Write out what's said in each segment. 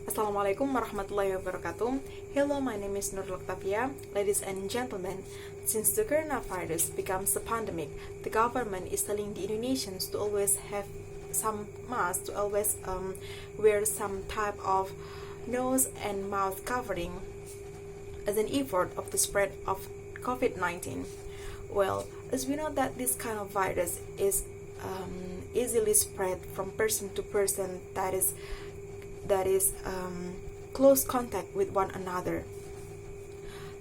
Assalamualaikum warahmatullahi wabarakatuh. Hello, my name is Nur Octavia. Ladies and gentlemen, since the coronavirus becomes a pandemic, the government is telling the Indonesians to always have some mask, to always wear some type of nose and mouth covering as an effort of the spread of COVID-19. Well, as we know that this kind of virus is easily spread from person to person, that is close contact with one another.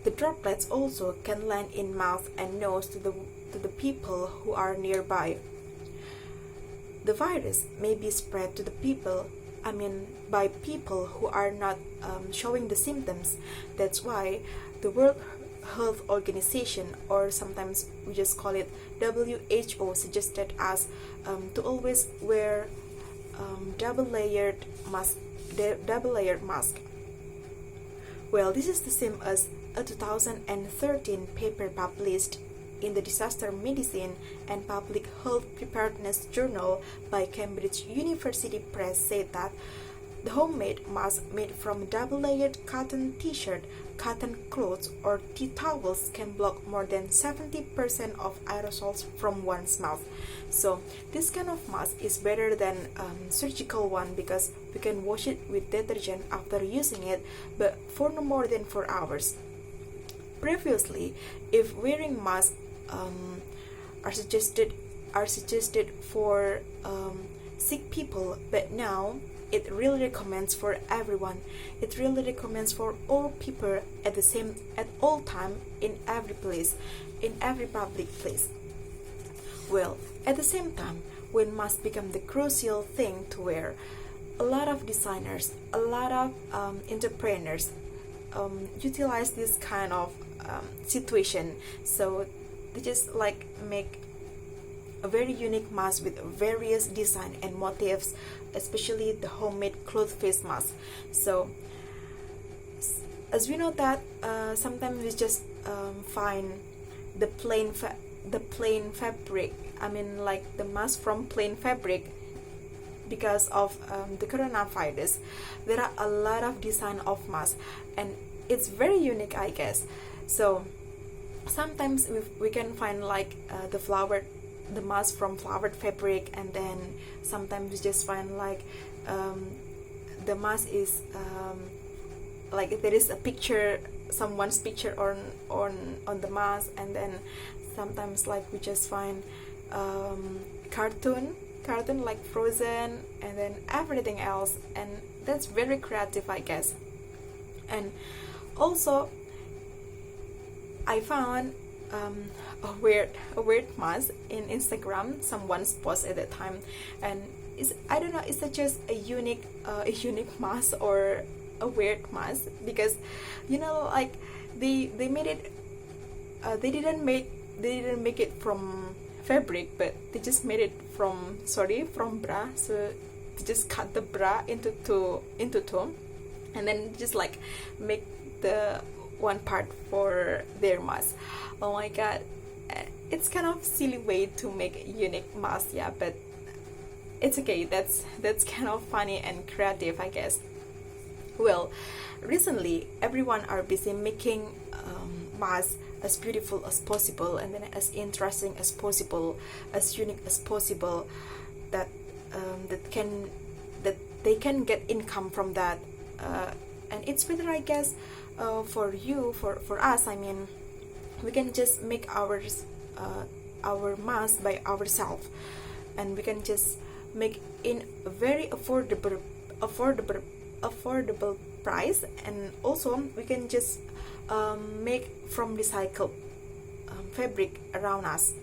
The droplets also can land in mouth and nose to the people who are nearby. The virus may be spread to the people, by people who are not showing the symptoms. That's why the World Health Organization, or sometimes we just call it WHO, suggested us to always wear double-layered mask. Well, this is the same as a 2013 paper published in the Disaster Medicine and Public Health Preparedness Journal by Cambridge University Press said that the homemade mask made from double-layered cotton t-shirt, cotton clothes, or tea towels can block more than 70% of aerosols from one's mouth. So this kind of mask is better than surgical one because we can wash it with detergent after using it, but for no more than 4 hours. Previously, if wearing masks are suggested for sick people, but now it really recommends for everyone. It really recommends for all people at all time, in every place, in every public place. Well, at the same time, when masks become the crucial thing to wear, a lot of designers, a lot of entrepreneurs utilize this kind of situation. So they just make a very unique mask with various design and motifs, especially the homemade cloth face mask. So as we know that sometimes we just find the plain fabric, like the mask from plain fabric. Because of the coronavirus, there are a lot of design of masks, and it's very unique, I guess. So sometimes we can find the mask from flowered fabric, and then sometimes we just find the mask is there is a picture, someone's picture on the mask, and then sometimes we just find cartoon like Frozen, and then everything else, and that's very creative, I guess. And also I found a weird mask in Instagram. Someone's post at that time, and I don't know, is it just a unique mask or a weird mask? Because they made it. They didn't make it from fabric, but they just made it from bra. So they just cut the bra into two, and then just make the one part for their mask. Oh my god, it's kind of silly way to make a unique mask, yeah, but it's okay. That's kind of funny and creative, I guess. Well, recently everyone are busy making masks as beautiful as possible, and then as interesting as possible, as unique as possible, that they can get income from that, and it's better, I guess, for us. We can just make our mask by ourselves, and we can just make in a very affordable price, and also we can just make from recycled fabric around us.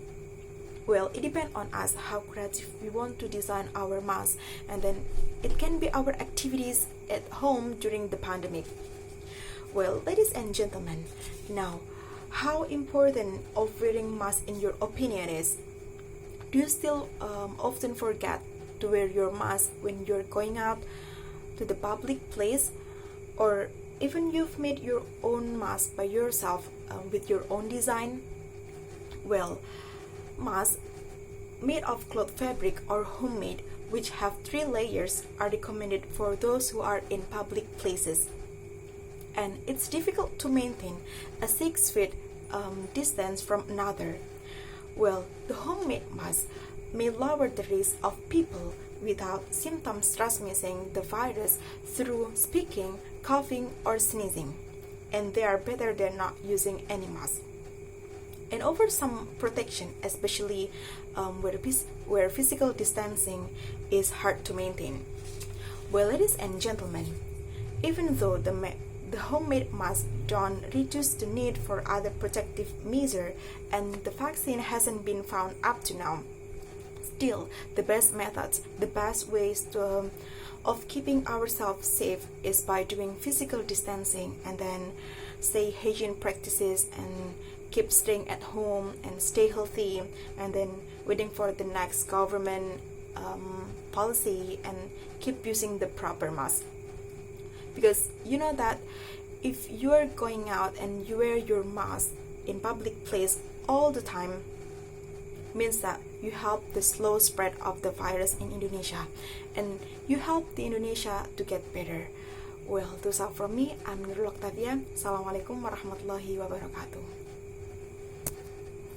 Well, it depends on us how creative we want to design our mask, and then it can be our activities at home during the pandemic. Well, ladies and gentlemen, now, how important of wearing mask in your opinion is? Do you still often forget to wear your mask when you're going out to the public place, or even you've made your own mask by yourself with your own design? Well, masks made of cloth fabric or homemade which have 3 layers, are recommended for those who are in public places. And it's difficult to maintain a 6 feet distance from another. Well, the homemade mask may lower the risk of people without symptoms transmitting the virus through speaking, coughing, or sneezing, and they are better than not using any mask. And over some protection, especially where physical distancing is hard to maintain. Well, ladies and gentlemen, even though the homemade masks don't reduce the need for other protective measures and the vaccine hasn't been found up to now, still the best methods, the best ways of keeping ourselves safe is by doing physical distancing and then say hygiene practices and keep staying at home and stay healthy, and then waiting for the next government policy and keep using the proper mask. Because you know that if you are going out and you wear your mask in public place all the time, means that you help the slow spread of the virus in Indonesia and you help the Indonesia to get better. Well, that's all from me. I'm Nurul Octavia. Assalamualaikum warahmatullahi wabarakatuh.